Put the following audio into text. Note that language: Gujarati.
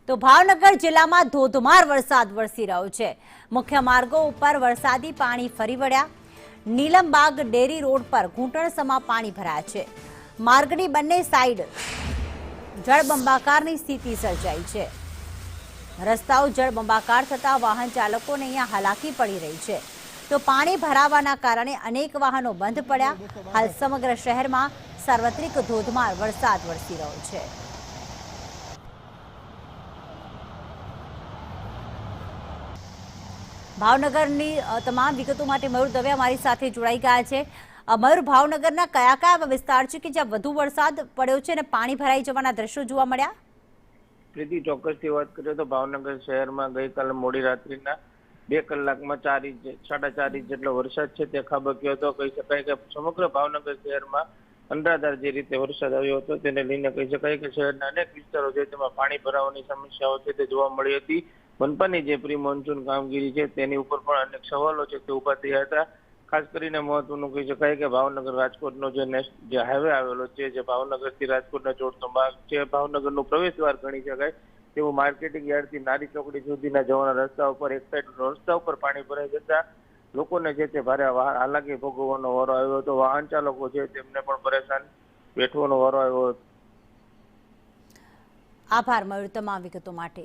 તો ભાવનગર જિલ્લામાં ધોધમાર વરસાદ વરસી રહ્યો છે। મુખ્ય માર્ગો ઉપર વરસાદી પાણી ફરી વળ્યા। નીલમબાગ ડેરી રોડ પર ઘૂંટણસમાં પાણી ભરાયા છે। માર્ગની બંને સાઈડ જળબંબાકારની સ્થિતિ સર્જાઈ છે। રસ્તાઓ જળબંબાકાર થતા વાહન ચાલકોને અહીંયા હાલાકી પડી રહી છે। તો પાણી ભરાવાના કારણે અનેક વાહનો બંધ પડ્યા। હાલ સમગ્ર શહેરમાં સાર્વત્રિક ધોધમાર વરસાદ વરસી રહ્યો છે। ભાવનગરની તમામ વિગતો માટે મયુર દવે અમારી સાથે જોડાઈ ગયા છે। મયુર, ભાવનગરના કયા કયા વિસ્તાર છે કે જ્યાં વધુ વરસાદ પડ્યો છે અને પાણી ભરાઈ જવાના દ્રશ્યો જોવા મળ્યા? પ્રીતિ, ચોક્કસથી વાત કરીએ તો ભાવનગર શહેરમાં ગઈકાલે મોડી રાત્રિના 2 કલાકમાં 4 ઇંચ 4.5 ઇંચ જેટલો વરસાદ છે તે ખાબક્યો હતો। કહી શકાય કે સમગ્ર ભાવનગર શહેરમાં અનરાધાર જે રીતે વરસાદ આવ્યો હતો તેને લઈને કહી શકાય કે શહેરના અનેક વિસ્તારો છે તેમાં પાણી ભરાવાની સમસ્યાઓ છે તે જોવા મળી હતી। મનપાની જે પ્રી મોન્સૂન કામગીરી છે તેની ઉપર પણ અનેક સવાલો છે તે ઉભા થયા હતા। ખાસ કરીને મહત્વનું કહી શકાય કે ભાવનગર રાજકોટનો જે હાઈવે આવેલો છે, જે ભાવનગરથી રાજકોટને જોડતો માર્ગ છે, ભાવનગરનું પ્રવેશ દ્વાર ગણી શકાય તેવું માર્કેટિંગ યાર્ડથી નારી ચોકડી સુધીના જવાના રસ્તા ઉપર એક સાઈડ રસ્તા ઉપર પાણી ભરાઈ જતા લોકોને છે તે ભારે હાલાકી ભોગવવાનો વારો આવ્યો હતો। વાહન ચાલકો છે તેમને પણ પરેશાન વેઠવાનો વારો આવ્યો હતો। આભાર મયુર તમામ વિગતો માટે।